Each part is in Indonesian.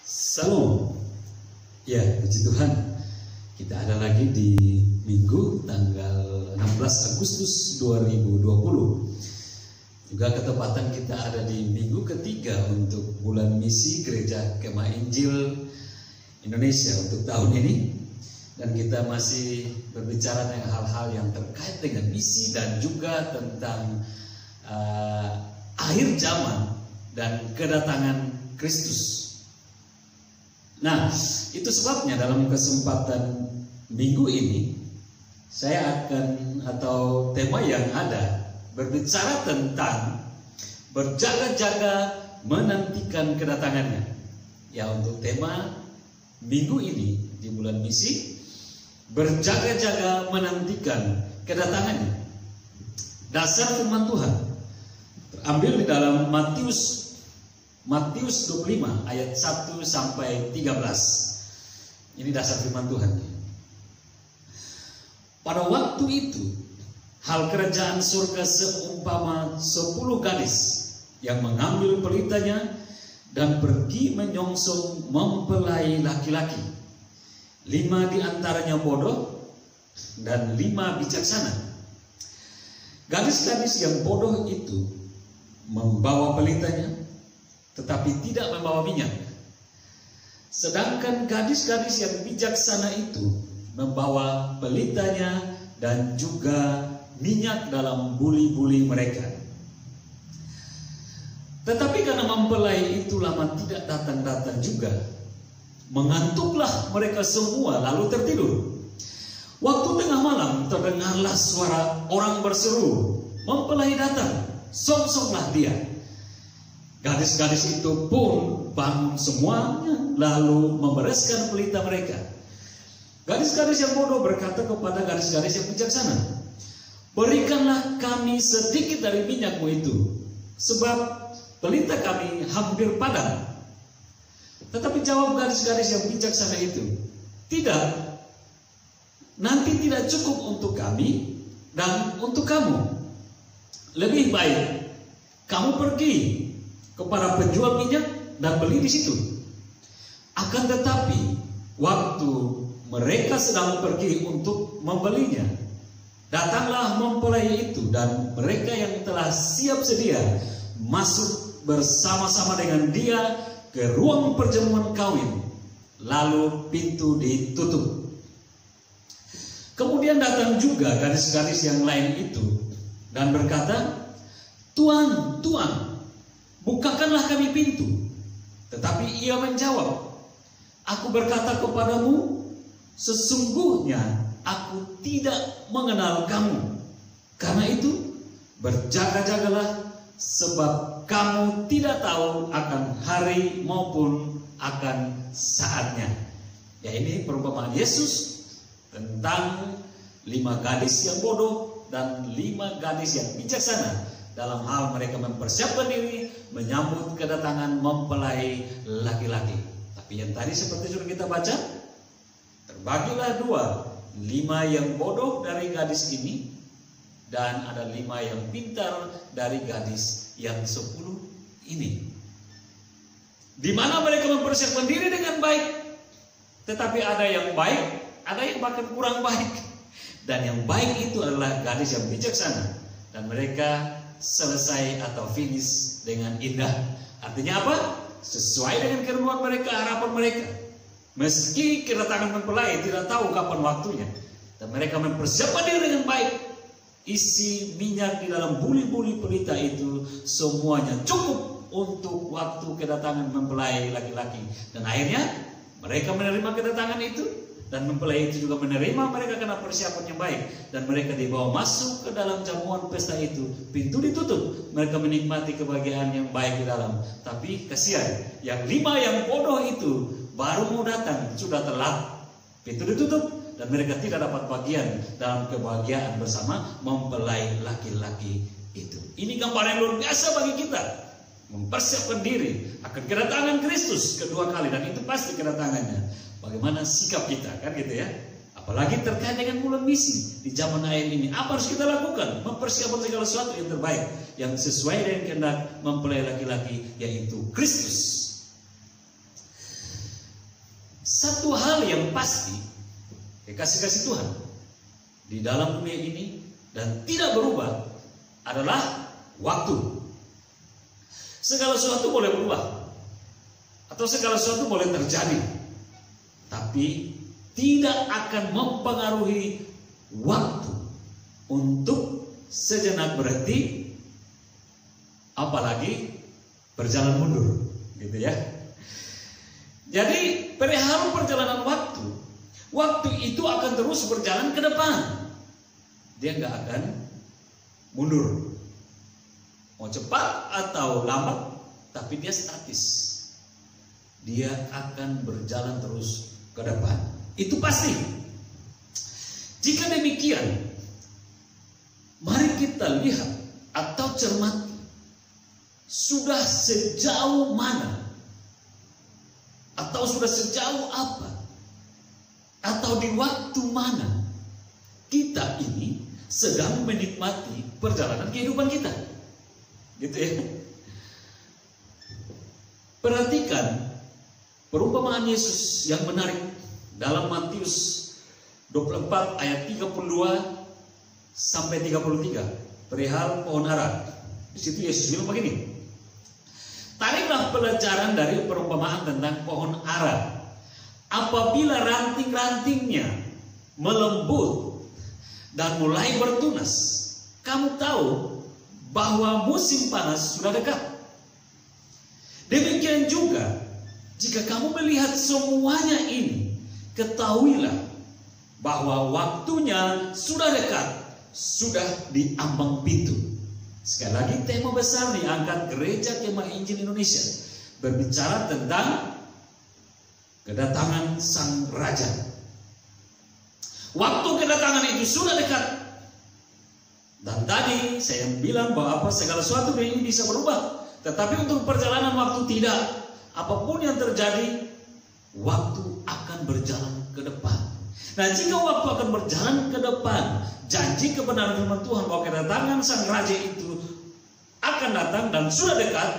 Salam. Ya, puji Tuhan. Kita ada lagi di Minggu tanggal 16 Agustus 2020. Juga ketepatan kita ada di minggu ketiga untuk bulan misi Gereja Kemah Injil Indonesia untuk tahun ini. Dan kita masih berbicara tentang hal-hal yang terkait dengan misi dan juga tentang akhir zaman dan kedatangan Kristus. Nah, itu sebabnya dalam kesempatan minggu ini saya akan, atau tema yang ada, berbicara tentang berjaga-jaga menantikan kedatangannya. Ya, untuk tema minggu ini di bulan misi, berjaga-jaga menantikan kedatangannya. Dasar firman Tuhan terambil di dalam Matius 25 ayat 1 sampai 13. Ini dasar firman Tuhan. Pada waktu itu, hal kerajaan surga seumpama 10 gadis yang mengambil pelitanya dan pergi menyongsong mempelai laki-laki. 5 di antaranya bodoh dan 5 bijaksana. Gadis-gadis yang bodoh itu membawa pelitanya, tetapi tidak membawa minyak. Sedangkan gadis-gadis yang bijaksana itu membawa pelitanya dan juga minyak dalam buli-buli mereka. Tetapi karena mempelai itu lama tidak datang-datang juga, mengantuklah mereka semua lalu tertidur. Waktu tengah malam terdengarlah suara orang berseru, "Mempelai datang, songsonglah dia." Gadis-gadis itu pun bangun semuanya lalu membereskan pelita mereka. Gadis-gadis yang bodoh berkata kepada gadis-gadis yang bijaksana, "Berikanlah kami sedikit dari minyakmu itu, sebab pelita kami hampir padam." Tetapi jawab gadis-gadis yang bijaksana itu, "Tidak, nanti tidak cukup untuk kami dan untuk kamu. Lebih baik kamu pergi kepada penjual minyak dan beli di situ." Akan tetapi waktu mereka sedang pergi untuk membelinya, datanglah mempelai itu, dan mereka yang telah siap sedia masuk bersama-sama dengan dia ke ruang perjamuan kawin, lalu pintu ditutup. Kemudian datang juga gadis-gadis yang lain itu dan berkata, "Tuan, Tuan, bukakanlah kami pintu." Tetapi ia menjawab, "Aku berkata kepadamu, sesungguhnya aku tidak mengenal kamu. Karena itu berjaga-jagalah, sebab kamu tidak tahu akan hari maupun akan saatnya." Ya, ini perumpamaan Yesus tentang 5 gadis yang bodoh dan 5 gadis yang bijaksana dalam hal mereka mempersiapkan diri menyambut kedatangan mempelai laki-laki. Tapi yang tadi seperti sudah kita baca, terbagilah 2, 5 yang bodoh dari gadis ini dan ada 5 yang pintar dari gadis yang 10 ini. Di mana mereka mempersiapkan diri dengan baik, tetapi ada yang baik, ada yang bahkan kurang baik. Dan yang baik itu adalah gadis yang bijaksana, dan mereka selesai atau finish dengan indah. Artinya apa? Sesuai dengan kerendahan mereka, harapan mereka. Meski kedatangan mempelai tidak tahu kapan waktunya, dan mereka mempersiapkan diri dengan baik. Isi minyak di dalam buli-buli pelita itu semuanya cukup untuk waktu kedatangan mempelai laki-laki. Dan akhirnya mereka menerima kedatangan itu, dan mempelai itu juga menerima mereka karena persiapan yang baik, dan mereka dibawa masuk ke dalam jamuan pesta itu. Pintu ditutup, mereka menikmati kebahagiaan yang baik di dalam. Tapi kasihan, yang 5 yang bodoh itu baru mau datang, sudah telat. Pintu ditutup dan mereka tidak dapat bagian dalam kebahagiaan bersama mempelai laki-laki itu. Ini gambaran yang luar biasa bagi kita, mempersiapkan diri akan kedatangan Kristus kedua kali, dan itu pasti kedatangannya. Bagaimana sikap kita, kan gitu ya? Apalagi terkait dengan bulan misi di zaman akhir ini. Apa harus kita lakukan? Mempersiapkan segala sesuatu yang terbaik, yang sesuai dengan kehendak mempelai laki-laki, yaitu Kristus. Satu hal yang pasti, kasih-kasih Tuhan di dalam dunia ini dan tidak berubah adalah waktu. Segala sesuatu boleh berubah atau segala sesuatu boleh terjadi, tapi tidak akan mempengaruhi waktu untuk sejenak berhenti, apalagi berjalan mundur, gitu ya. Jadi perihal perjalanan waktu itu akan terus berjalan ke depan. Dia nggak akan mundur, mau cepat atau lambat, tapi dia statis. Dia akan berjalan terus ke depan. Itu pasti. Jika demikian, mari kita lihat atau cermati sudah sejauh mana atau sudah sejauh apa atau di waktu mana kita ini sedang menikmati perjalanan kehidupan kita. Gitu ya. Perhatikan perumpamaan Yesus yang menarik dalam Matius 24 ayat 32 sampai 33 perihal pohon ara. Di situ Yesus bilang begini, tariklah pelajaran dari perumpamaan tentang pohon ara. Apabila ranting-rantingnya melembut dan mulai bertunas, kamu tahu bahwa musim panas sudah dekat. Demikian juga, jika kamu melihat semuanya ini, ketahuilah bahwa waktunya sudah dekat, sudah di ambang pintu. Sekali lagi tema besar diangkat Gereja Kemah Injil Indonesia berbicara tentang kedatangan Sang Raja. Waktu kedatangan itu sudah dekat. Dan tadi saya bilang bahwa segala sesuatu ini bisa berubah, tetapi untuk perjalanan waktu tidak. Apapun yang terjadi, waktu akan berjalan ke depan. Nah, jika waktu akan berjalan ke depan, janji kebenaran firman Tuhan bahwa kedatangan Sang Raja itu akan datang dan sudah dekat,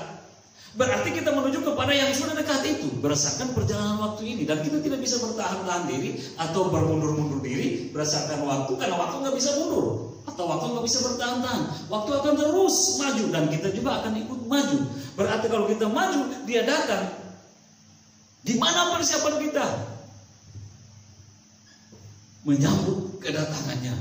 berarti kita menuju kepada yang sudah dekat itu berdasarkan perjalanan waktu ini. Dan kita tidak bisa bertahan-tahan diri atau bermundur-mundur diri berdasarkan waktu, karena waktu nggak bisa mundur atau waktu nggak bisa bertahan-tahan. Waktu akan terus maju dan kita juga akan ikut maju. Berarti kalau kita maju, dia datang. Di mana persiapan kita menyambut kedatangannya?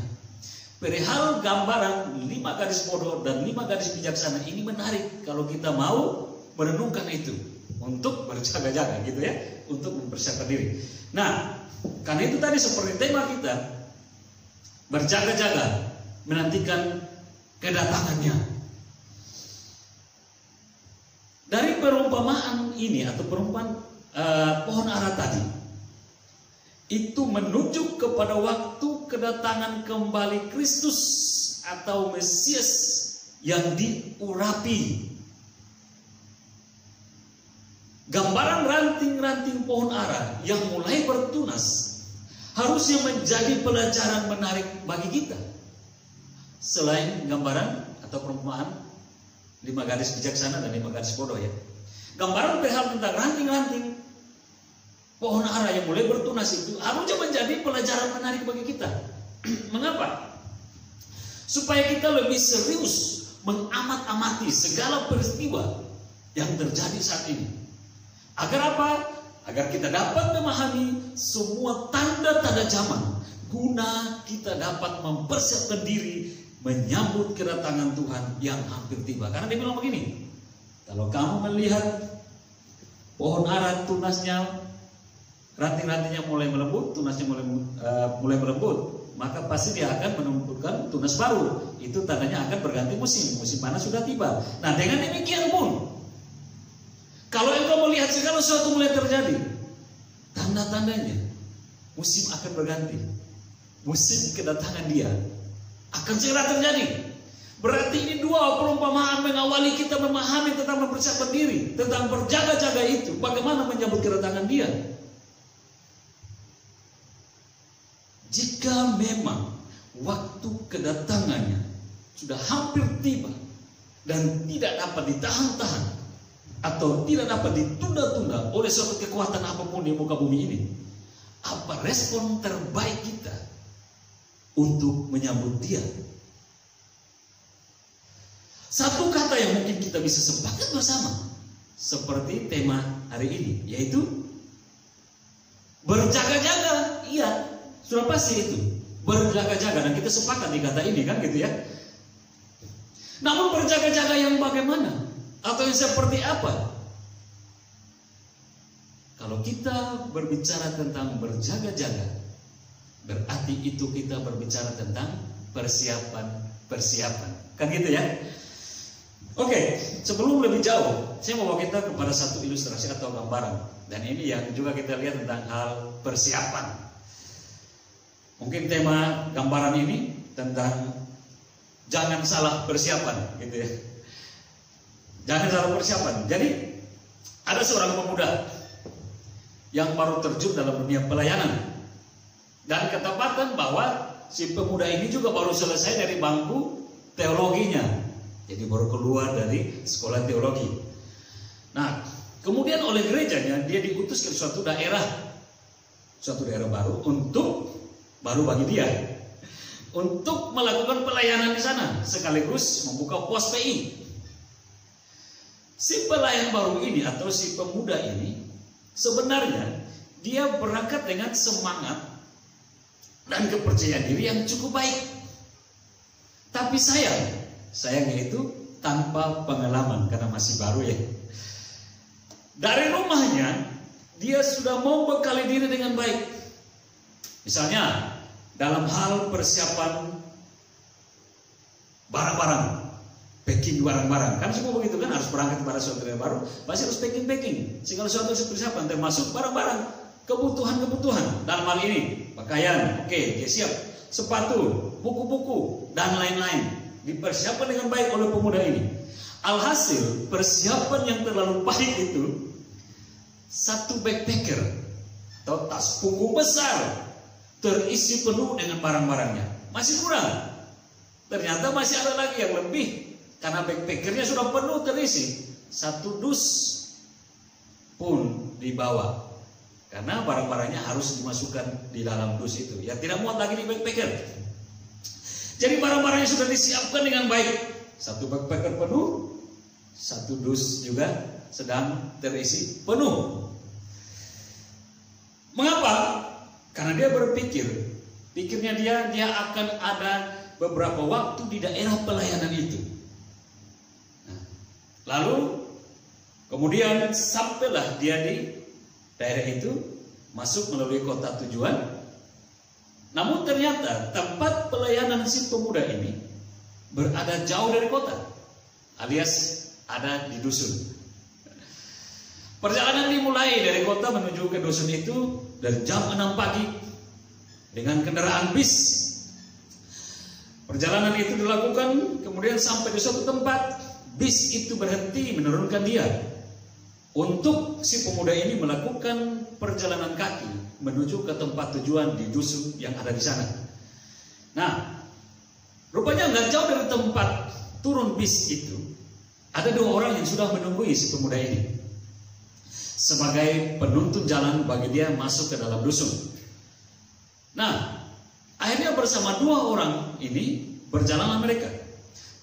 Perihal gambaran 5 gadis bodoh dan 5 gadis bijaksana ini menarik kalau kita mau merenungkan itu untuk berjaga-jaga, gitu ya, untuk mempersiapkan diri. Nah, karena itu tadi seperti tema kita, berjaga-jaga menantikan kedatangannya. Dari perumpamaan ini atau perumpamaan pohon ara tadi, itu menuju kepada waktu kedatangan kembali Kristus atau Mesias yang diurapi. Gambaran ranting-ranting pohon ara yang mulai bertunas harusnya menjadi pelajaran menarik bagi kita. Selain gambaran atau perumpamaan 5 gadis bijaksana dan 5 gadis bodoh ya. Gambaran perihal tentang ranting-ranting pohon ara yang mulai bertunas itu harusnya menjadi pelajaran menarik bagi kita. Mengapa? Supaya kita lebih serius mengamat-amati segala peristiwa yang terjadi saat ini. Agar apa? Agar kita dapat memahami semua tanda-tanda zaman, guna kita dapat mempersiapkan diri menyambut kedatangan Tuhan yang hampir tiba. Karena dia bilang begini, kalau kamu melihat pohon ara tunasnya, ranting-rantingnya mulai melembut, tunasnya mulai melembut, maka pasti dia akan menumbuhkan tunas baru. Itu tandanya akan berganti musim panas sudah tiba. Nah, dengan demikian pun, kalau engkau melihat segala sesuatu mulai terjadi, tanda-tandanya musim akan berganti. Musim kedatangan dia akan segera terjadi. Berarti ini dua perumpamaan mengawali kita memahami tentang mempersiapkan diri, tentang berjaga-jaga itu, bagaimana menyambut kedatangan dia. Jika memang waktu kedatangannya sudah hampir tiba dan tidak dapat ditahan-tahan atau tidak dapat ditunda-tunda oleh suatu kekuatan apapun di muka bumi ini, Apa respon terbaik kita untuk menyambut dia? Satu kata yang mungkin kita bisa sepakat bersama, seperti tema hari ini, yaitu berjaga-jaga. Iya, sudah pasti itu, berjaga-jaga, dan kita sepakat di kata ini kan gitu ya. Namun berjaga-jaga yang bagaimana? Atau yang seperti apa? Kalau kita berbicara tentang berjaga-jaga, berarti itu kita berbicara tentang persiapan. Kan gitu ya? Oke, sebelum lebih jauh, saya mau bawa kita kepada satu ilustrasi atau gambaran. Dan ini yang juga kita lihat tentang hal persiapan. Mungkin tema gambaran ini tentang jangan salah persiapan, gitu ya. Jangan salah persiapan. Jadi ada seorang pemuda yang baru terjun dalam dunia pelayanan, dan ketepatan bahwa si pemuda ini juga baru selesai dari bangku teologinya, jadi baru keluar dari sekolah teologi. Nah, kemudian oleh gerejanya dia diutus ke suatu daerah baru baru bagi dia untuk melakukan pelayanan di sana, sekaligus membuka pos PI. Si pelayan baru ini atau si pemuda ini sebenarnya dia berangkat dengan semangat dan kepercayaan diri yang cukup baik. Tapi sayangnya itu tanpa pengalaman karena masih baru ya. Dari rumahnya dia sudah mau bekali diri dengan baik. Misalnya dalam hal persiapan barang-barang, packing barang-barang, kan semua begitu kan, harus berangkat pada suatu daerah baru, pasti harus packing. Segala sesuatu persiapan termasuk barang-barang, kebutuhan dalam hal ini pakaian, oke, dia siap, sepatu, buku-buku dan lain-lain dipersiapkan dengan baik oleh pemuda ini. Alhasil persiapan yang terlalu baik itu satu backpacker atau tas punggung besar terisi penuh dengan barang-barangnya, masih kurang. Ternyata masih ada lagi yang lebih, karena backpackernya sudah penuh terisi, satu dus pun dibawa, karena barang-barangnya harus dimasukkan di dalam dus itu. Ya tidak muat lagi di backpacker. Jadi barang-barangnya sudah disiapkan dengan baik. Satu backpacker penuh, satu dus juga sedang terisi penuh. Mengapa? Karena dia pikirnya dia akan ada beberapa waktu di daerah pelayanan itu. Nah, lalu kemudian sampailah dia di daerah itu, masuk melalui kota tujuan. Namun ternyata tempat pelayanan si pemuda ini berada jauh dari kota, alias ada di dusun. Perjalanan dimulai dari kota menuju ke dusun itu dari jam 6 pagi dengan kendaraan bis. Perjalanan itu dilakukan, kemudian sampai di suatu tempat, bis itu berhenti menurunkan dia untuk si pemuda ini melakukan perjalanan kaki menuju ke tempat tujuan di dusun yang ada di sana. Nah, rupanya nggak jauh dari tempat turun bis itu ada dua orang yang sudah menunggui si pemuda ini sebagai penuntun jalan bagi dia masuk ke dalam dusun. Nah, akhirnya bersama dua orang ini berjalanlah mereka.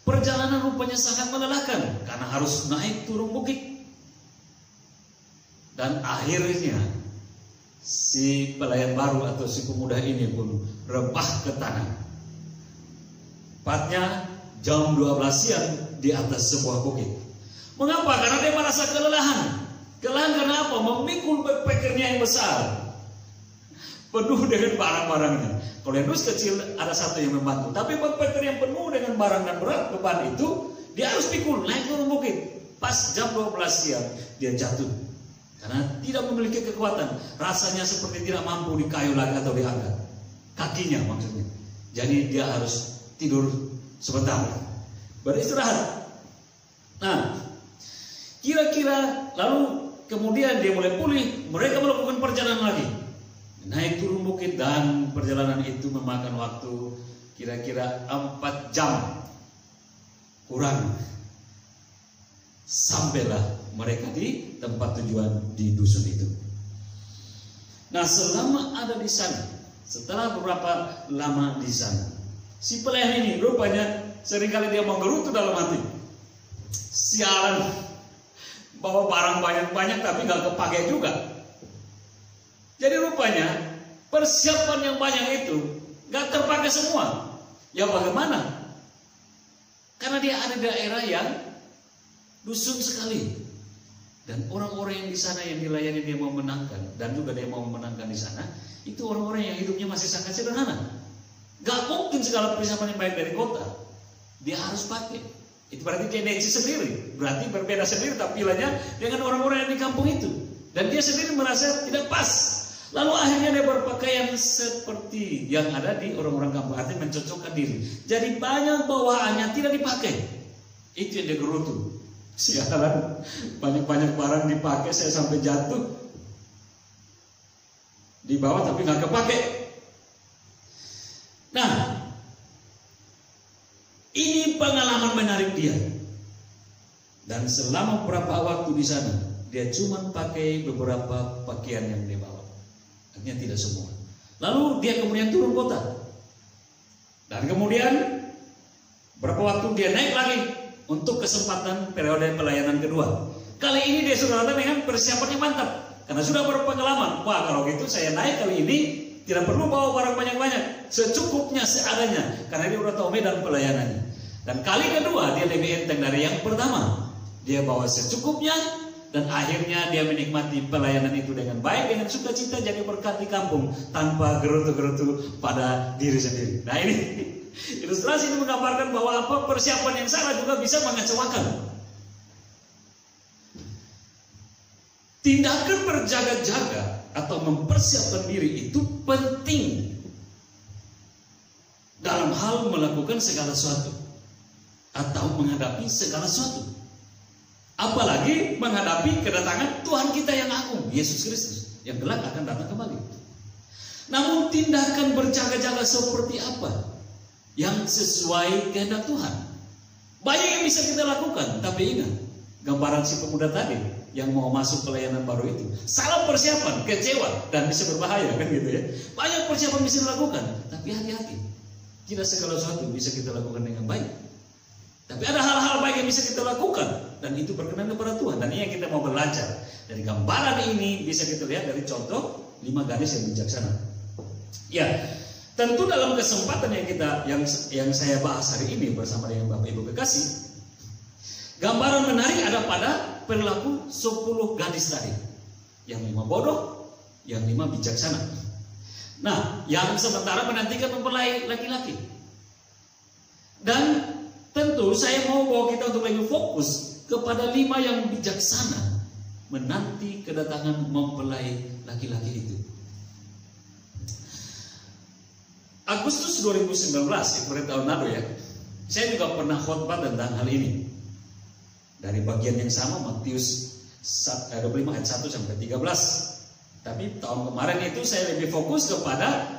Perjalanan rupanya sangat melelahkan karena harus naik turun bukit. Dan akhirnya si pelayan baru atau si pemuda ini pun rebah ke tanah. Tepatnya jam 12 siang di atas sebuah bukit. Mengapa? Karena dia merasa kelelahan. Kelelahan karena apa? Memikul backpackernya yang besar, penuh dengan barang-barangnya. Kalau yang dus kecil ada satu yang membantu, tapi backpacker yang penuh dengan barang dan berat beban itu dia harus pikul naik turun bukit. Pas jam 12 siang dia jatuh karena tidak memiliki kekuatan. Rasanya seperti tidak mampu dikayuh lagi atau diangkat kakinya maksudnya. Jadi dia harus tidur sebentar, beristirahat. Nah, kira-kira lalu kemudian dia mulai pulih. Mereka melakukan perjalanan lagi, naik turun bukit, dan perjalanan itu memakan waktu kira-kira 4 jam kurang. Sampailah mereka di tempat tujuan di dusun itu. Nah, selama ada di sana, setelah beberapa lama di sana, si pelayan ini rupanya seringkali dia menggerutu dalam hati. Sialan, bawa barang banyak-banyak tapi nggak kepake juga. Jadi rupanya persiapan yang banyak itu nggak terpakai semua. Ya bagaimana? Karena dia ada di daerah yang dusun sekali. Dan orang-orang yang di sana yang dilayani dia mau menangkan, dan juga dia mau memenangkan di sana, itu orang-orang yang hidupnya masih sangat sederhana. Gak mungkin segala persiapan yang baik dari kota dia harus pakai. Itu berarti tendensi sendiri, berarti berbeda sendiri tampilannya dengan orang-orang yang di kampung itu. Dan dia sendiri merasa tidak pas. Lalu akhirnya dia berpakaian seperti yang ada di orang-orang kampung, artinya mencocokkan diri. Jadi banyak bawaannya tidak dipakai. Itu yang dia gerutu. Sialan, banyak-banyak barang dipakai, saya sampai jatuh di bawah tapi nggak kepake. Nah, ini pengalaman menarik dia. Dan selama beberapa waktu di sana, dia cuma pakai beberapa pakaian yang dia bawa. Artinya tidak semua. Lalu dia kemudian turun kota. Dan kemudian berapa waktu dia naik lagi untuk kesempatan periode pelayanan kedua. Kali ini dia sudah datang dengan persiapan yang mantap, karena sudah berpengalaman. Wah, kalau gitu saya naik kali ini tidak perlu bawa barang banyak-banyak, secukupnya, seadanya, karena dia sudah tahu medan pelayanannya. Dan kali kedua dia lebih enteng dari yang pertama. Dia bawa secukupnya, dan akhirnya dia menikmati pelayanan itu dengan baik, dengan sukacita, jadi berkat di kampung tanpa gerutu-gerutu pada diri sendiri. Nah, ini ilustrasi ini menggambarkan bahwa apa persiapan yang salah juga bisa mengecewakan. Tindakan berjaga-jaga atau mempersiapkan diri itu penting dalam hal melakukan segala sesuatu atau menghadapi segala sesuatu. Apalagi menghadapi kedatangan Tuhan kita yang agung, Yesus Kristus, yang kelak akan datang kembali. Namun tindakan berjaga-jaga seperti apa yang sesuai kehendak Tuhan? Banyak yang bisa kita lakukan, tapi ingat gambaran si pemuda tadi yang mau masuk pelayanan baru itu, salah persiapan, kecewa, dan bisa berbahaya, kan gitu ya. Banyak persiapan bisa dilakukan, tapi hati-hati, tidak segala sesuatu bisa kita lakukan dengan baik. Tapi ada hal-hal baik yang bisa kita lakukan, dan itu berkenan kepada Tuhan. Dan ini yang kita mau belajar. Dari gambaran ini bisa kita lihat dari contoh 5 gadis yang bijaksana. Ya, tentu dalam kesempatan yang saya bahas hari ini bersama dengan Bapak Ibu kekasih, gambaran menarik ada pada perilaku 10 gadis tadi. Yang 5 bodoh, yang 5 bijaksana. Nah, yang sementara menantikan mempelai laki-laki. Dan tentu saya mau bawa kita untuk lebih fokus kepada 5 yang bijaksana menanti kedatangan mempelai laki-laki itu. Agustus 2019, seperti tahun lalu ya, saya juga pernah khotbah tentang hal ini. Dari bagian yang sama, Matius 25 ayat 1 sampai 13. Tapi tahun kemarin itu saya lebih fokus kepada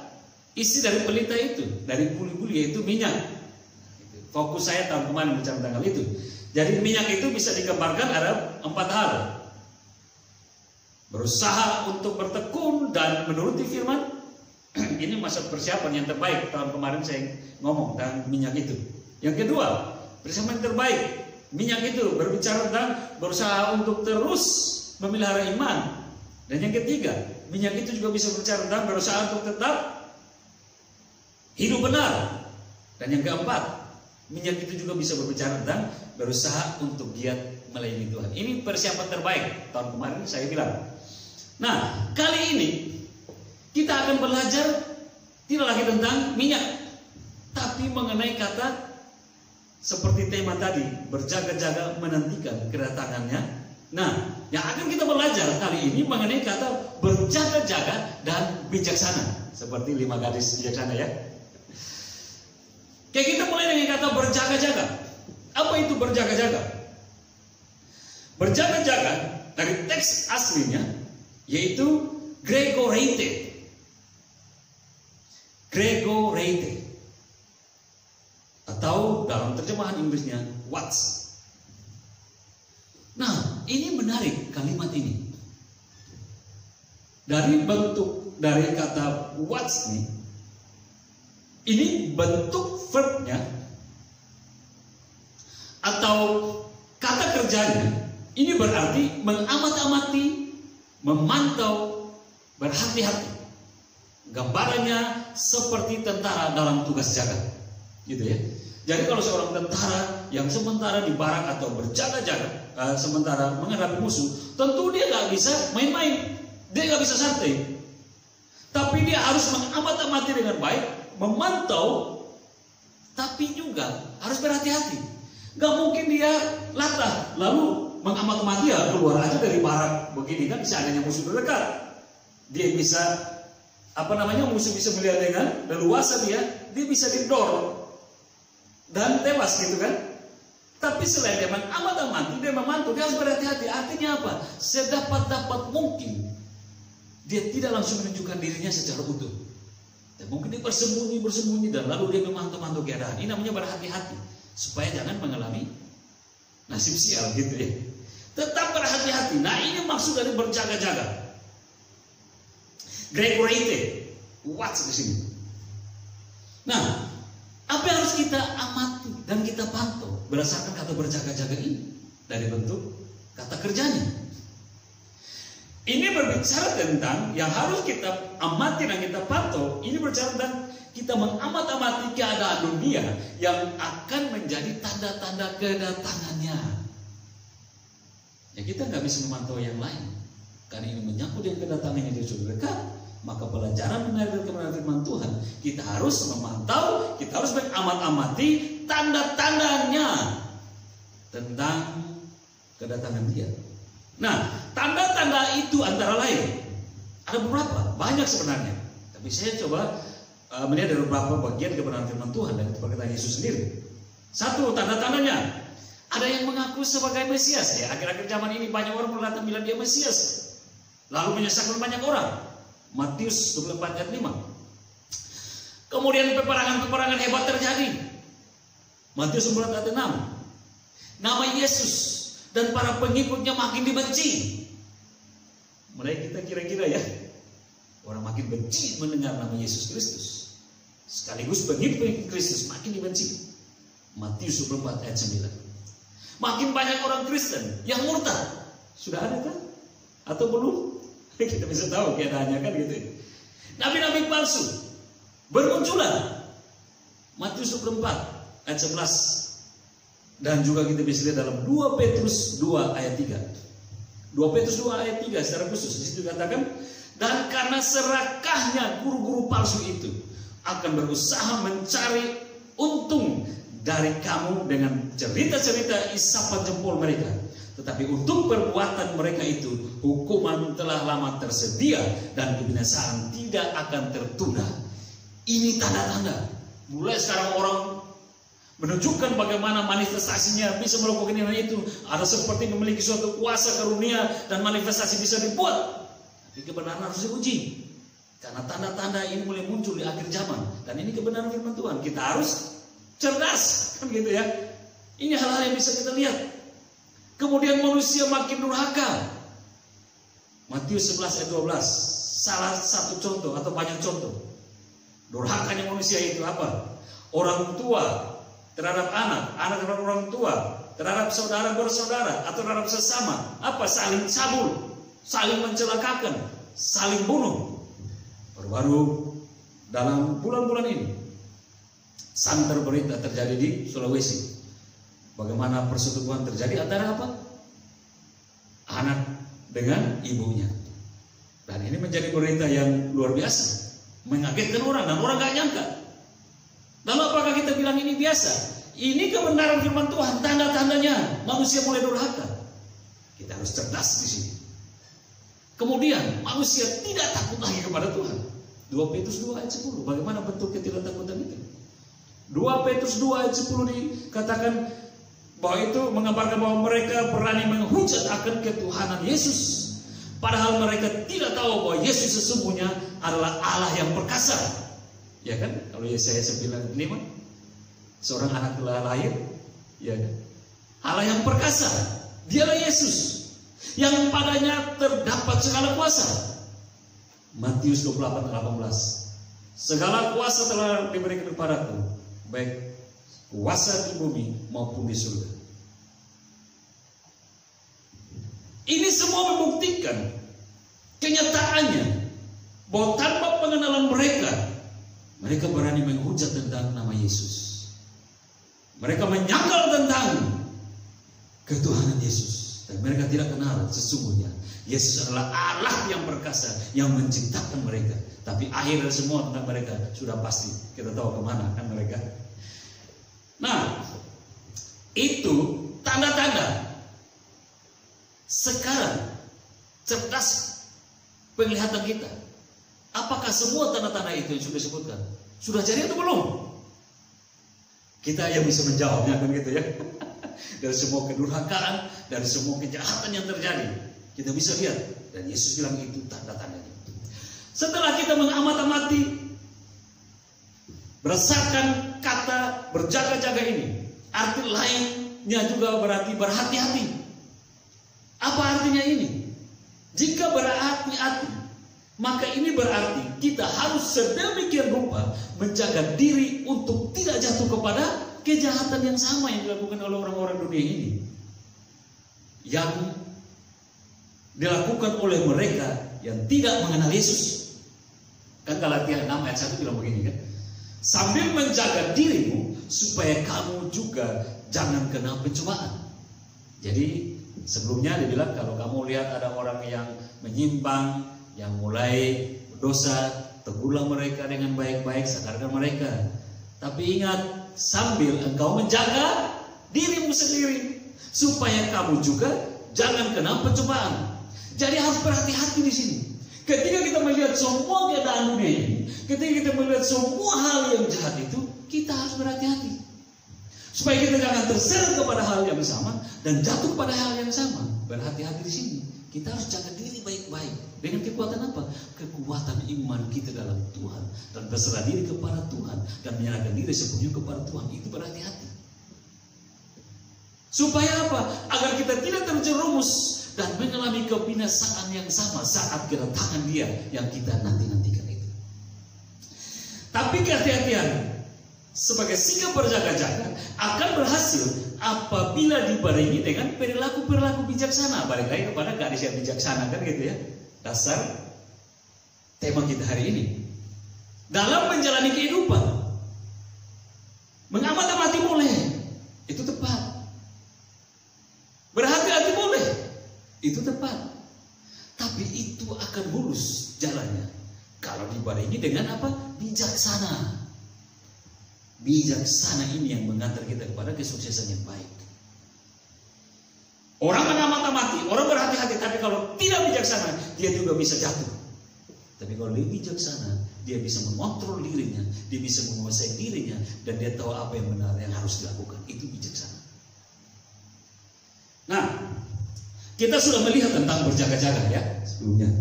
isi dari pelita itu, dari buli-buli, yaitu minyak. Fokus saya tahun kemarin bicara tentang hal itu. Jadi minyak itu bisa digambarkan ada 4 hal. Berusaha untuk bertekun dan menuruti firman. Ini masa persiapan yang terbaik. Tahun kemarin saya ngomong tentang minyak itu. Yang kedua, persiapan yang terbaik, minyak itu berbicara tentang berusaha untuk terus memelihara iman. Dan yang ketiga, minyak itu juga bisa berbicara tentang berusaha untuk tetap hidup benar. Dan yang keempat, minyak itu juga bisa berbicara tentang berusaha untuk giat melayani Tuhan. Ini persiapan terbaik tahun kemarin saya bilang. Nah, kali ini kita akan belajar tidak lagi tentang minyak, tapi mengenai kata seperti tema tadi, berjaga-jaga menantikan kedatangannya. Nah, yang akan kita belajar kali ini mengenai kata berjaga-jaga dan bijaksana, seperti 5 gadis bijaksana ya. Kayak kita mulai dengan kata berjaga-jaga. Apa itu berjaga-jaga? Berjaga-jaga dari teks aslinya yaitu gregoreite. Gregoreite, atau dalam terjemahan Inggrisnya watch. Nah, ini menarik kalimat ini. Dari bentuk dari kata watch nih, ini bentuk verbnya atau kata kerjanya, ini berarti mengamat-amati, memantau, berhati-hati. Gambarannya seperti tentara dalam tugas jaga, gitu ya. Jadi kalau seorang tentara yang sementara di barak atau berjaga-jaga, sementara menghadapi musuh, tentu dia nggak bisa main-main, dia nggak bisa santai. Tapi dia harus mengamat-amati dengan baik, memantau, tapi juga harus berhati-hati. Gak mungkin dia latah lalu mengamat-amati, ya keluar aja dari barak begini kan, seandainya musuh terdekat, dia bisa musuh bisa melihat dengan leluasa, dia bisa didor dan tewas gitu kan. Tapi selain dia mengamat-amati, dia memantau, dia harus berhati-hati. Artinya apa? Sedapat-dapat mungkin dia tidak langsung menunjukkan dirinya secara utuh. Dan mungkin dia bersembunyi dan lalu dia memantau-mantau keadaan. Ini namanya berhati-hati supaya jangan mengalami nasib sial gitu ya. Tetap berhati-hati. Nah, ini maksud dari berjaga-jaga. Gregory watch di sini. Nah, apa yang harus kita amati dan kita pantau berdasarkan kata berjaga-jaga ini dari bentuk kata kerjanya. Ini berbicara tentang yang harus kita amati dan kita pantau. Ini berbicara tentang kita mengamat-amati keadaan dunia yang akan menjadi tanda-tanda kedatangannya. Ya, kita nggak bisa memantau yang lain karena ini menyangkut dengan kedatangannya dia sudah dekat. Maka pelajaran mengenai kebenaran firman Tuhan, kita harus memantau, kita harus mengamat-amati tanda-tandanya tentang kedatangan dia. Nah, tanda-tanda itu antara lain ada beberapa, banyak sebenarnya. Tapi saya coba melihat dari beberapa bagian kebenaran firman Tuhan dan perkataan Yesus sendiri. Satu, tanda-tandanya ada yang mengaku sebagai Mesias. Ya, akhir-akhir zaman ini banyak orang berkata bilang dia Mesias, lalu menyesatkan banyak orang. Matius 24 ayat 5. Kemudian peperangan-peperangan hebat terjadi. Matius 24 ayat 6. Nama Yesus dan para pengikutnya makin dibenci. Mulai kita kira-kira ya, orang makin benci mendengar nama Yesus Kristus. Sekaligus pengikut Kristus makin dibenci. Matius 24 ayat 9. Makin banyak orang Kristen yang murtad. Sudah ada kan? Atau belum? Kita bisa tahu keadaannya kan gitu. Nabi-nabi palsu bermunculan. Matius 24 ayat 11. Dan juga kita bisa lihat dalam 2 Petrus 2 ayat 3. 2 Petrus 2 ayat 3 secara khusus di situ dikatakan, dan karena serakahnya guru-guru palsu itu akan berusaha mencari untung dari kamu dengan cerita-cerita isapan jempol mereka. Tetapi untuk perbuatan mereka itu hukuman telah lama tersedia dan kebinasaan tidak akan tertunda. Ini tanda-tanda. Mulai sekarang orang menunjukkan bagaimana manifestasinya bisa melakukan ini itu. Ada seperti memiliki suatu kuasa karunia dan manifestasi bisa dibuat. Tapi kebenaran harus diuji. Karena tanda-tanda ini mulai muncul di akhir zaman. Dan ini kebenaran firman Tuhan. Kita harus cerdas, kan gitu ya. Ini hal-hal yang bisa kita lihat. Kemudian manusia makin durhaka. Matius 11 ayat 12. Salah satu contoh atau banyak contoh. Durhakanya manusia itu apa? Orang tua terhadap anak, anak terhadap orang tua, terhadap saudara bersaudara atau terhadap sesama. Apa? Saling cabul, saling mencelakakan, saling bunuh. Baru-baru dalam bulan-bulan ini santer berita terjadi di Sulawesi. Bagaimana persetubuhan terjadi antara apa? Anak dengan ibunya. Dan ini menjadi berita yang luar biasa, mengagetkan orang dan orang gak nyangka. Lalu apakah kita bilang ini biasa? Ini kebenaran firman Tuhan, tanda-tandanya manusia mulai durhaka. Kita harus cerdas di sini. Kemudian manusia tidak takut lagi kepada Tuhan. 2 Petrus 2 ayat 10. Bagaimana bentuk ketidaktakutan itu? 2 Petrus 2 ayat 10 dikatakan bahwa itu mengabarkan bahwa mereka berani menghujat akan ketuhanan Yesus, padahal mereka tidak tahu bahwa Yesus sesungguhnya adalah Allah yang perkasa. Ya kan? Kalau Yesaya 9:5, seorang anak telah lahir, ya kan? Allah yang perkasa, dialah Yesus yang padanya terdapat segala kuasa. Matius 28:18. Segala kuasa telah diberikan kepadaku, baik kuasa di bumi maupun di surga. Ini semua membuktikan kenyataannya bahwa tanpa pengenalan mereka berani menghujat tentang nama Yesus. Mereka menyangkal tentang ketuhanan Yesus, dan mereka tidak kenal sesungguhnya Yesus adalah Allah yang perkasa yang menciptakan mereka. Tapi akhir dari semua tentang mereka sudah pasti kita tahu kemana kan mereka. Nah, itu tanda-tanda sekarang cerdas penglihatan kita. Apakah semua tanda-tanda itu yang sudah disebutkan sudah jadi atau belum? Kita yang bisa menjawabnya kan gitu ya. Dari semua kedurhakaan, dari semua kejahatan yang terjadi, kita bisa lihat, dan Yesus bilang itu tanda-tandanya. Setelah kita mengamati berdasarkan kata berjaga-jaga ini, arti lainnya juga berarti berhati-hati. Apa artinya ini? Jika berhati-hati, maka ini berarti kita harus sedemikian rupa menjaga diri untuk tidak jatuh kepada kejahatan yang sama yang dilakukan oleh orang-orang dunia ini, yang dilakukan oleh mereka yang tidak mengenal Yesus. Kan Galatia 6 ayat 1 bilang begini kan, sambil menjaga dirimu supaya kamu juga jangan kena pencobaan. Jadi sebelumnya dia bilang kalau kamu lihat ada orang yang menyimpang, yang mulai berdosa, tegurlah mereka dengan baik-baik, sadarkan mereka. Tapi ingat, sambil engkau menjaga dirimu sendiri supaya kamu juga jangan kena pencobaan. Jadi harus berhati-hati di sini. Ketika kita melihat semua keadaan dunia ini, ketika kita melihat semua hal yang jahat itu, kita harus berhati-hati supaya kita jangan terseret kepada hal yang sama dan jatuh kepada hal yang sama. Berhati-hati di sini. Kita harus jaga diri baik-baik. Dengan kekuatan apa? Kekuatan iman kita dalam Tuhan, dan berserah diri kepada Tuhan dan menyerahkan diri sepenuhnya kepada Tuhan. Itu berhati-hati. Supaya apa? Agar kita tidak terjerumus dan mengalami kebinasaan yang sama saat kedatangan Dia yang kita nanti-nantikan itu. Tapi kehati-hatian sebagai sikap berjaga-jaga akan berhasil apabila dibarengi dengan perilaku-perilaku bijaksana. Balik lagi kepada gadis yang bijaksana kan gitu ya. Dasar tema kita hari ini. Dalam menjalani kehidupan, mengamati boleh, itu tepat. Berhati-hati boleh, itu tepat. Tapi itu akan mulus jalannya kalau dibarengi dengan apa? Bijaksana. Bijaksana ini yang mengantar kita kepada kesuksesan yang baik. Orang mengamati, orang berhati-hati, tapi kalau tidak bijaksana, dia juga bisa jatuh. Tapi kalau dia bijaksana, dia bisa mengontrol dirinya, dia bisa menguasai dirinya, dan dia tahu apa yang benar yang harus dilakukan. Itu bijaksana. Nah, kita sudah melihat tentang berjaga-jaga ya sebelumnya.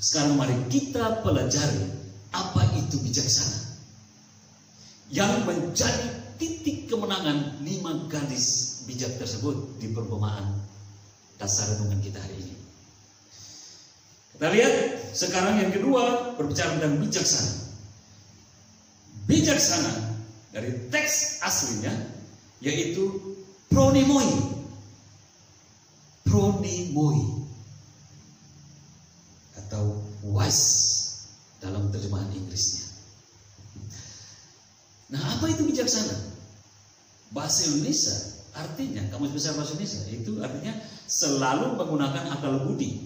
Sekarang mari kita pelajari apa itu bijaksana, yang menjadi titik kemenangan 5 gadis bijak tersebut di perumpamaan dasar renungan kita hari ini. Kita lihat sekarang yang kedua, berbicara tentang bijaksana. Bijaksana dari teks aslinya yaitu pronemoi. Pronemoi atau wise dalam terjemahan Inggrisnya. Nah, apa itu bijaksana? Bahasa Indonesia artinya, Kamus Besar Bahasa Indonesia itu artinya selalu menggunakan akal budi,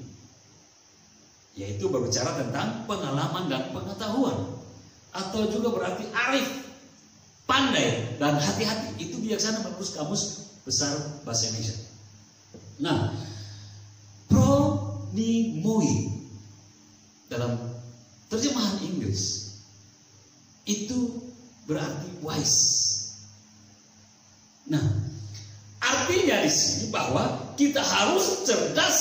yaitu berbicara tentang pengalaman dan pengetahuan, atau juga berarti arif, pandai dan hati-hati. Itu bijaksana menurut Kamus Besar Bahasa Indonesia. Nah, pronemoi dalam terjemahan Inggris itu berarti wise. Nah, artinya di sini bahwa kita harus cerdas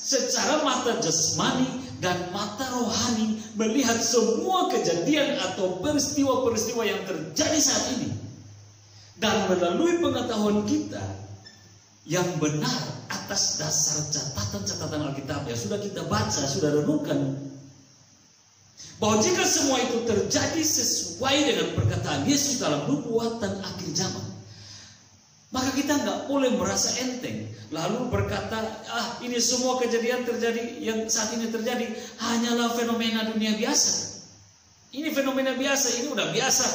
secara mata jasmani dan mata rohani melihat semua kejadian atau peristiwa-peristiwa yang terjadi saat ini, dan melalui pengetahuan kita yang benar atas dasar catatan-catatan Alkitab yang sudah kita baca, sudah renungkan, bahwa jika semua itu terjadi sesuai dengan perkataan Yesus dalam nubuatan akhir zaman, maka kita nggak boleh merasa enteng lalu berkata, ini semua kejadian terjadi yang saat ini terjadi hanyalah fenomena dunia biasa. Ini fenomena biasa, ini udah biasa.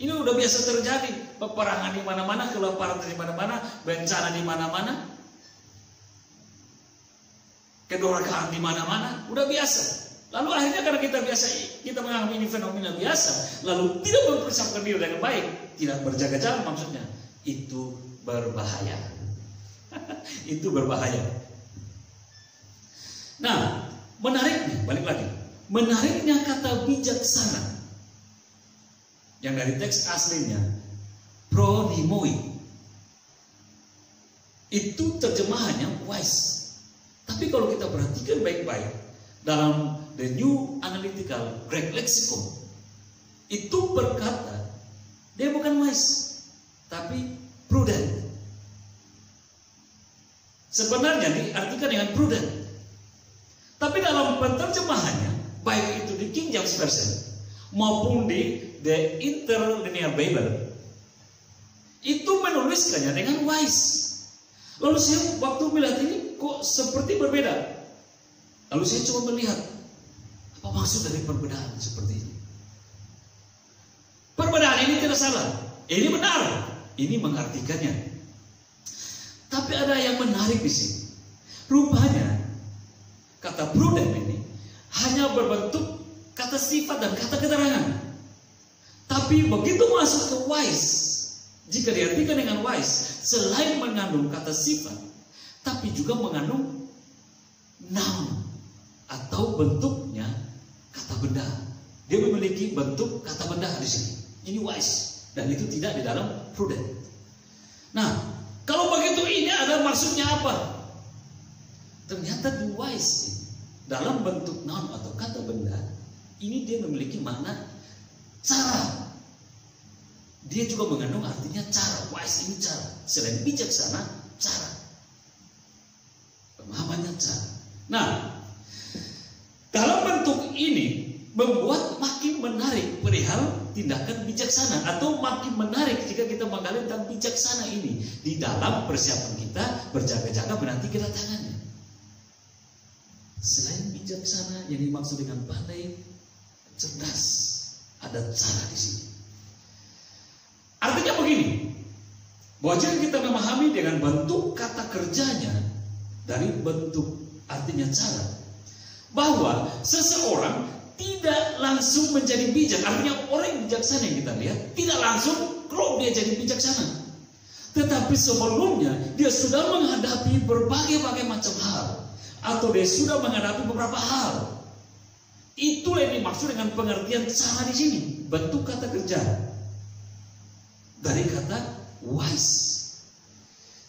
Ini udah biasa terjadi. Peperangan di mana-mana, kelaparan di mana-mana, bencana di mana-mana, kedurhakaan di mana-mana, udah biasa. Lalu akhirnya karena kita menganggap ini fenomena biasa, lalu tidak mempersiapkan diri dengan baik, tidak berjaga-jaga maksudnya, itu berbahaya. Itu berbahaya. Nah, menariknya, balik lagi. Menariknya kata bijaksana yang dari teks aslinya pronimoi, itu terjemahannya wise. Tapi kalau kita perhatikan baik-baik dalam The New Analytical Greek Lexicon, itu berkata dia bukan wise tapi prudent. Sebenarnya diartikan dengan prudent, tapi dalam penerjemahannya baik itu di King James Version maupun di The Interlinear Bible, itu menuliskannya dengan wise. Lalu saya waktu melihat ini kok seperti berbeda. Lalu saya coba melihat apa maksud dari perbedaan seperti ini. Perbedaan ini tidak salah, ini benar, ini mengartikannya. Tapi ada yang menarik di sini. Rupanya kata prudent ini hanya berbentuk kata sifat dan kata keterangan. Tapi begitu masuk ke wise, jika diartikan dengan wise, selain mengandung kata sifat, tapi juga mengandung noun atau bentuknya kata benda. Dia memiliki bentuk kata benda di sini. Ini wise, dan itu tidak di dalam prudent. Nah, kalau begitu ini ada maksudnya apa? Ternyata di wise dalam bentuk noun atau kata benda ini dia memiliki makna cara. Dia juga mengandung artinya cara. Wise ini cara. Selain bijaksana, cara. Pemahamannya cara. Nah, dalam bentuk ini membuat makin menarik perihal tindakan bijaksana, atau makin menarik jika kita menggali tentang bijaksana ini di dalam persiapan kita berjaga-jaga menanti kedatangannya. Selain bijaksana yang dimaksud dengan pandai, cerdas, ada cara di sini. Artinya begini, bahwa jika kita memahami dengan bentuk kata kerjanya dari bentuk artinya cara, bahwa seseorang tidak langsung menjadi bijak. Artinya orang yang bijaksana yang kita lihat tidak langsung klop dia jadi bijaksana, tetapi sebelumnya dia sudah menghadapi berbagai macam hal, atau dia sudah menghadapi beberapa hal. Itu yang dimaksud dengan pengertian cara di sini, bentuk kata kerja dari kata wise.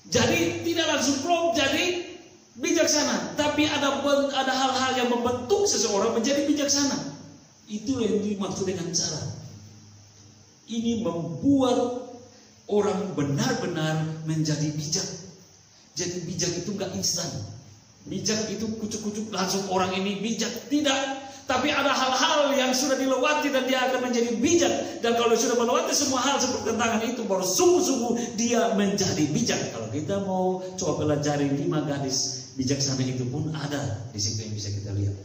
Jadi tidak langsung klop jadi bijaksana, tapi ada hal-hal yang membentuk seseorang menjadi bijaksana. Itu yang dimaksud dengan cara. Ini membuat orang benar-benar menjadi bijak. Jadi bijak itu nggak instan. Bijak itu kucuk-kucuk langsung orang ini bijak, tidak. Tapi ada hal-hal yang sudah dilewati dan dia akan menjadi bijak. Dan kalau sudah melewati semua hal seperti tantangan itu, baru sungguh-sungguh dia menjadi bijak. Kalau kita mau coba pelajari 5 gadis bijaksana itu pun ada di situ yang bisa kita lihat.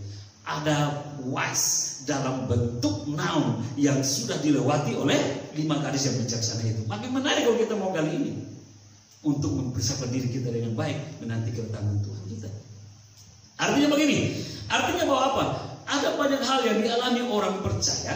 Ada wise dalam bentuk noun yang sudah dilewati oleh 5 gadis yang bijaksana itu. Makin menarik kalau kita mau kali ini untuk mempersiapkan diri kita dengan baik menanti kedatangan Tuhan kita. Artinya begini, artinya bahwa apa? Ada banyak hal yang dialami orang percaya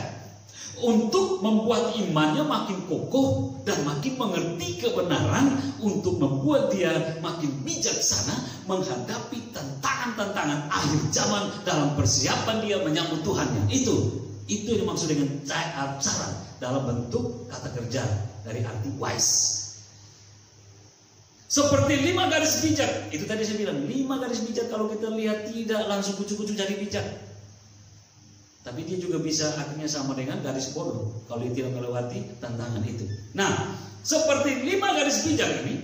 untuk membuat imannya makin kokoh dan makin mengerti kebenaran, untuk membuat dia makin bijaksana menghadapi tantangan-tantangan akhir zaman dalam persiapan dia menyambut Tuhannya. Itu yang dimaksud dengan cara dalam bentuk kata kerja dari arti wise. Seperti 5 garis bijak, itu tadi saya bilang 5 garis bijak kalau kita lihat tidak langsung kucuk-kucuk jadi bijak. Tapi dia juga bisa akhirnya sama dengan garis bodoh kalau dia tidak melewati tantangan itu. Nah, seperti 5 garis bijak ini,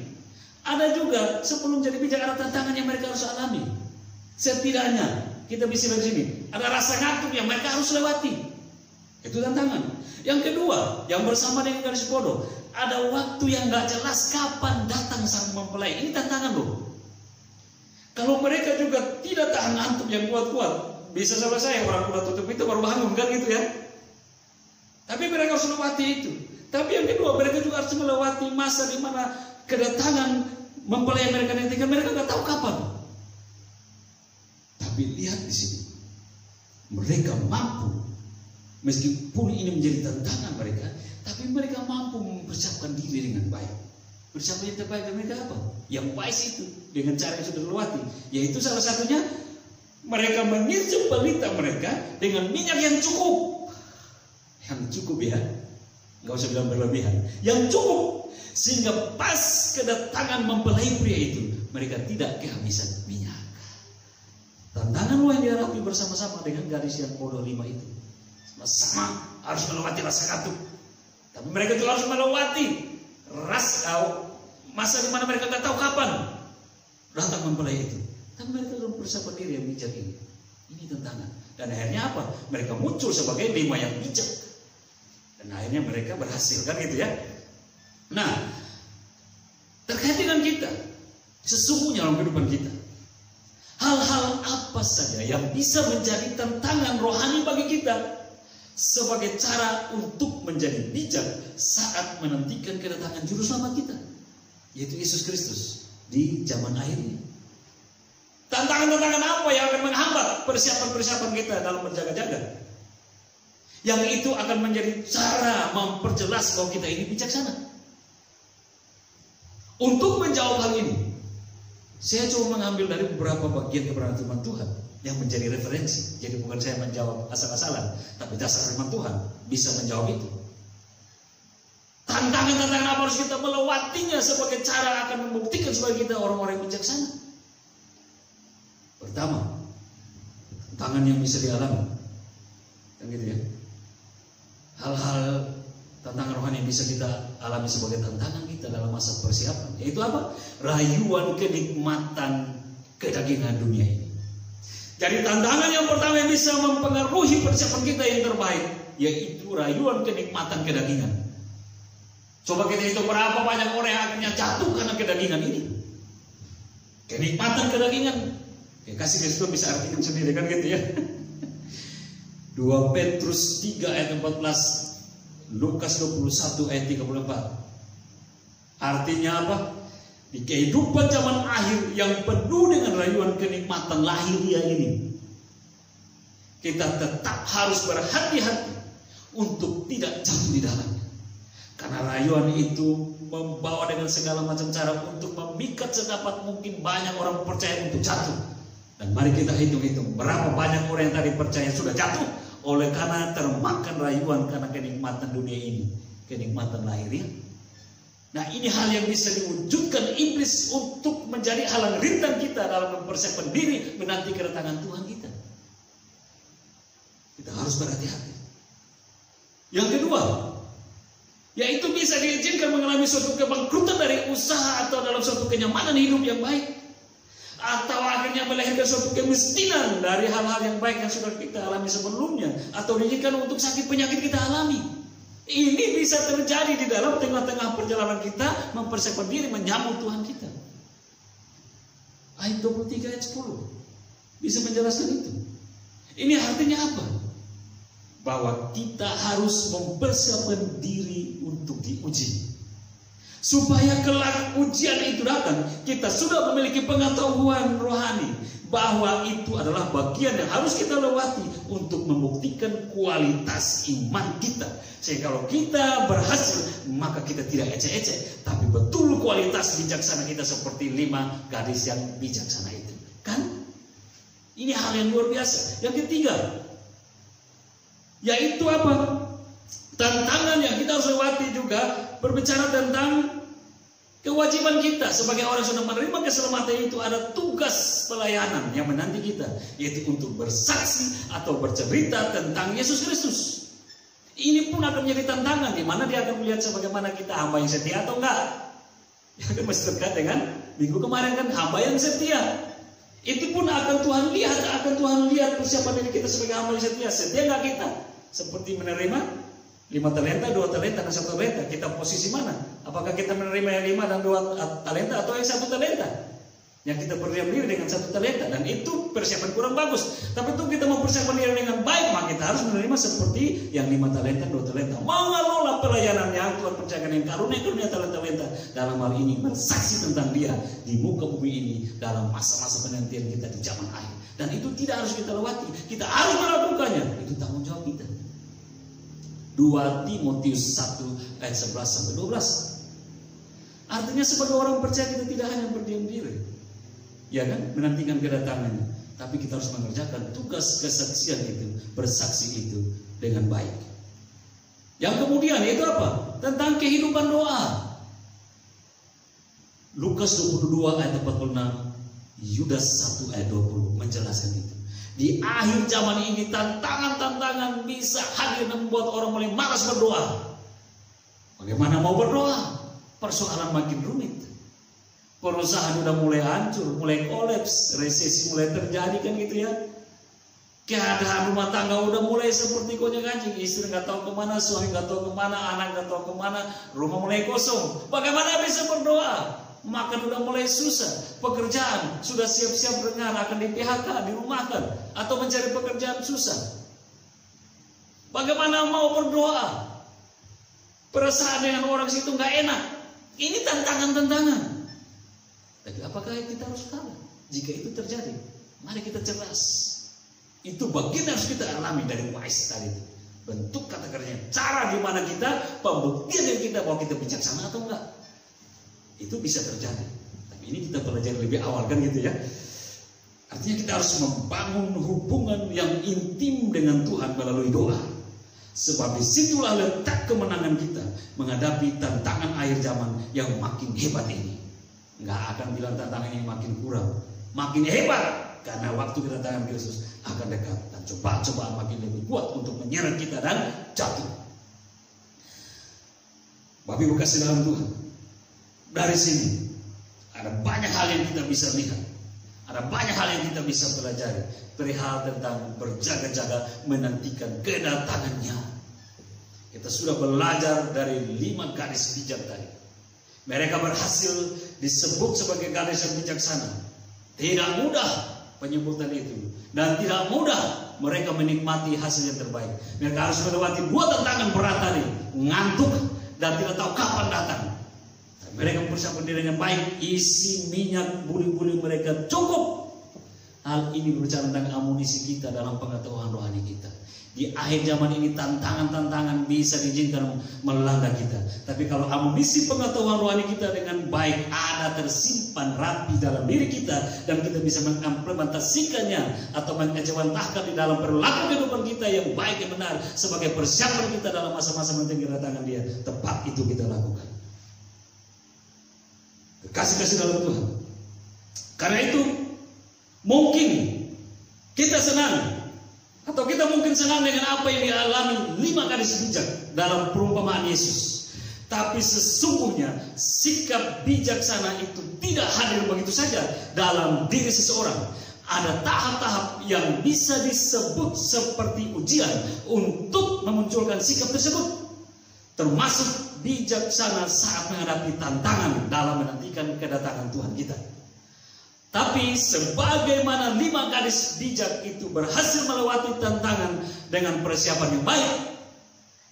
ada juga sebelum jadi bijak ada tantangan yang mereka harus alami. Setidaknya kita bisa dari sini. Ada rasa ngantuk yang mereka harus lewati. Itu tantangan. Yang kedua, yang bersama dengan garis bodoh, ada waktu yang gak jelas kapan datang sang mempelai. Ini tantangan loh. Kalau mereka juga tidak tahan ngantuk yang kuat-kuat, bisa selesai orang udah tutup itu baru bangun kan gitu ya. Tapi mereka harus melewati itu. Tapi yang kedua, mereka juga harus melewati masa di mana kedatangan mempelai mereka nantikan, mereka nggak tahu kapan. Tapi lihat di sini, mereka mampu, meskipun ini menjadi tantangan mereka, tapi mereka mampu mempersiapkan diri dengan baik. Persiapan yang terbaik dari mereka apa? Yang wise itu, dengan cara yang sudah dilewati, yaitu salah satunya mereka mengisi pelita mereka dengan minyak yang cukup. Yang cukup ya, nggak usah bilang berlebihan. Yang cukup sehingga pas kedatangan mempelai pria itu, mereka tidak kehabisan minyak. Tantangan yang dihadapi bersama-sama dengan gadis yang bodoh 5 itu, sama harus melewati rasa kantuk. Tapi mereka juga harus melewati masa di mana mereka tidak tahu kapan datang mempelai itu. Tapi mereka harus persiapkan diri yang bijak ini. Ini tantangan. Dan akhirnya apa? Mereka muncul sebagai 5 yang bijak. Dan akhirnya mereka berhasil kan gitu ya. Nah, terkait dengan kita, sesungguhnya dalam kehidupan kita, hal-hal apa saja yang bisa menjadi tantangan rohani bagi kita sebagai cara untuk menjadi bijak saat menantikan kedatangan juru selamat kita, yaitu Yesus Kristus di zaman akhir ini. Tantangan-tantangan apa yang akan menghambat persiapan-persiapan kita dalam berjaga-jaga? Yang itu akan menjadi cara memperjelas bahwa kita ini bijaksana. Untuk menjawab hal ini, saya coba mengambil dari beberapa bagian kebenaran firman Tuhan yang menjadi referensi. Jadi bukan saya menjawab asal-asalan, tapi dasar firman Tuhan bisa menjawab itu. Tantangan-tantangan apa harus kita melewatinya sebagai cara akan membuktikan supaya kita orang-orang yang bijaksana. Pertama, tantangan yang bisa dialami, kan gitu ya. Hal-hal tantangan rohani yang bisa kita alami sebagai tantangan kita dalam masa persiapan, yaitu apa? Rayuan kenikmatan kedagingan dunia ini. Jadi tantangan yang pertama yang bisa mempengaruhi persiapan kita yang terbaik, yaitu rayuan kenikmatan kedagingan. Coba kita hitung berapa banyak orang yang akhirnya jatuh karena kedagingan ini. Kenikmatan kedagingan. Ya, kasih Kristus bisa artikan sendiri kan gitu ya. 2 Petrus 3 ayat 14, Lukas 21 ayat 34. Artinya apa? Di kehidupan zaman akhir yang penuh dengan rayuan kenikmatan lahiriah ini, kita tetap harus berhati-hati untuk tidak jatuh di dalamnya. Karena rayuan itu membawa dengan segala macam cara untuk memikat sedapat mungkin banyak orang percaya untuk jatuh. Dan mari kita hitung-hitung berapa banyak orang yang tadi percaya sudah jatuh oleh karena termakan rayuan karena kenikmatan dunia ini, kenikmatan lahiriah. Nah, ini hal yang bisa diwujudkan iblis untuk menjadi halang rintang kita dalam mempersiapkan diri menanti kedatangan Tuhan kita. Kita harus berhati-hati. Yang kedua, yaitu bisa diizinkan mengalami suatu kebangkrutan dari usaha atau dalam suatu kenyamanan hidup yang baik, atau akhirnya melahirkan suatu kemiskinan dari hal-hal yang baik yang sudah kita alami sebelumnya, atau diizinkan untuk sakit penyakit kita alami. Ini bisa terjadi di dalam tengah-tengah perjalanan kita mempersiapkan diri menyambut Tuhan kita. Ayat 23 ayat 10 bisa menjelaskan itu. Ini artinya apa? Bahwa kita harus mempersiapkan diri untuk diuji. Supaya kelak ujian itu datang, kita sudah memiliki pengetahuan rohani bahwa itu adalah bagian yang harus kita lewati untuk membuktikan kualitas iman kita. Sehingga kalau kita berhasil, maka kita tidak ecek-ecek, tapi betul kualitas bijaksana kita seperti 5 gadis yang bijaksana itu. Kan? Ini hal yang luar biasa. Yang ketiga, yaitu apa? Tantangan yang kita harus lewati juga berbicara tentang kewajiban kita sebagai orang yang sudah menerima keselamatan. Itu ada tugas pelayanan yang menanti kita, yaitu untuk bersaksi atau bercerita tentang Yesus Kristus. Ini pun akan menjadi tantangan, di mana dia akan melihat sebagaimana kita hamba yang setia atau enggak. Ya kan masih terkait dengan minggu kemarin kan, hamba yang setia. Itu pun akan Tuhan lihat persiapan diri kita sebagai hamba yang setia. Setia nggak kita? Seperti menerima 5 talenta, 2 talenta, dan 1 talenta. Kita posisi mana? Apakah kita menerima yang 5 dan 2 talenta atau yang 1 talenta? Yang kita berdiam diri dengan 1 talenta. Dan itu persiapan kurang bagus. Tapi itu kita mau persiapan diri dengan baik, maka kita harus menerima seperti yang 5 talenta, 2 talenta. Mengelola pelayanan yang Tuhan percayakan yang karunia talenta dalam hal ini bersaksi tentang Dia di muka bumi ini dalam masa-masa penantian kita di zaman akhir. Dan itu tidak harus kita lewati. Kita harus melakukannya. Itu tanggung jawab kita. 2 Timotius 1 ayat 11 sampai 12. Artinya sebagai orang percaya kita tidak hanya berdiam diri, ya kan, menantikan kedatangannya, tapi kita harus mengerjakan tugas kesaksian itu, bersaksi itu dengan baik. Yang kemudian itu apa? Tentang kehidupan doa. Lukas 22 ayat 46, Yudas 1 ayat 20 menjelaskan itu. Di akhir zaman ini tantangan-tantangan bisa hadir dan membuat orang mulai malas berdoa. Bagaimana mau berdoa? Persoalan makin rumit. Perusahaan udah mulai hancur, mulai kolaps, resesi mulai terjadi kan gitu ya. Keadaan rumah tangga udah mulai seperti gonjang-ganjing. Istri nggak tahu kemana, suami nggak tahu kemana, anak nggak tahu kemana, rumah mulai kosong. Bagaimana bisa berdoa? Makan udah mulai susah, pekerjaan sudah siap-siap dengar akan di PHK, dirumahkan, atau mencari pekerjaan susah. Bagaimana mau berdoa? Perasaan dengan orang situ nggak enak. Ini tantangan-tantangan. Tapi apakah kita harus kalah? Jika itu terjadi, mari kita cerdas. Itu bagian yang harus kita alami dari wise tadi itu. Bentuk kata-katanya, cara di mana kita, pembuktian yang kita bahwa kita bijaksana atau enggak. Itu bisa terjadi. Tapi ini kita pelajari lebih awal kan gitu ya. Artinya kita harus membangun hubungan yang intim dengan Tuhan melalui doa. Sebab disitulah letak kemenangan kita menghadapi tantangan akhir zaman yang makin hebat ini. Nggak akan bilang tantangan ini makin kurang, makin hebat. Karena waktu kedatangan Kristus akan dekat dan cobaan-cobaan makin lebih kuat untuk menyerang kita dan jatuh. Bapak Ibu kasih dalam Tuhan, dari sini ada banyak hal yang kita bisa lihat, ada banyak hal yang kita bisa pelajari perihal tentang berjaga-jaga menantikan kedatangannya. Kita sudah belajar dari 5 gadis bijak tadi. Mereka berhasil disebut sebagai gadis yang bijaksana. Tidak mudah penyebutan itu, dan tidak mudah mereka menikmati hasil yang terbaik. Mereka harus melewati 2 tantangan berat tadi, ngantuk dan tidak tahu kapan datang. Mereka mempersiapkan diri dengan baik, isi minyak buli-buli mereka cukup. Hal ini berbicara tentang amunisi kita dalam pengetahuan rohani kita. Di akhir zaman ini tantangan-tantangan bisa diizinkan melanda kita. Tapi kalau amunisi pengetahuan rohani kita dengan baik ada tersimpan rapi dalam diri kita, dan kita bisa mengimplementasikannya atau mengejawantahkan di dalam perilaku kehidupan kita yang baik dan benar sebagai persiapan kita dalam masa-masa menanti kedatangan Dia, tepat itu kita lakukan. Kasih dalam Tuhan. Karena itu mungkin kita senang, atau kita mungkin senang dengan apa yang dialami 5 gadis bijak dalam perumpamaan Yesus. Tapi sesungguhnya sikap bijaksana itu tidak hadir begitu saja dalam diri seseorang. Ada tahap-tahap yang bisa disebut seperti ujian untuk memunculkan sikap tersebut. Termasuk bijaksana saat menghadapi tantangan dalam menantikan kedatangan Tuhan kita. Tapi sebagaimana 5 gadis bijak itu berhasil melewati tantangan dengan persiapan yang baik,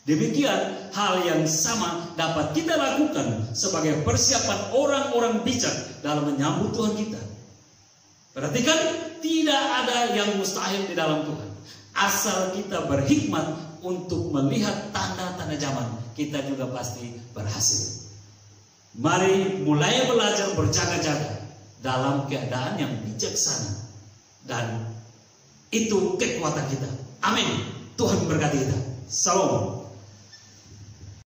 demikian hal yang sama dapat kita lakukan sebagai persiapan orang-orang bijak dalam menyambut Tuhan kita. Perhatikan, tidak ada yang mustahil di dalam Tuhan. Asal kita berhikmat untuk melihat tanda-tanda zaman, kita juga pasti berhasil. Mari mulai belajar berjaga-jaga dalam keadaan yang bijaksana, dan itu kekuatan kita. Amin. Tuhan memberkati kita. Salam.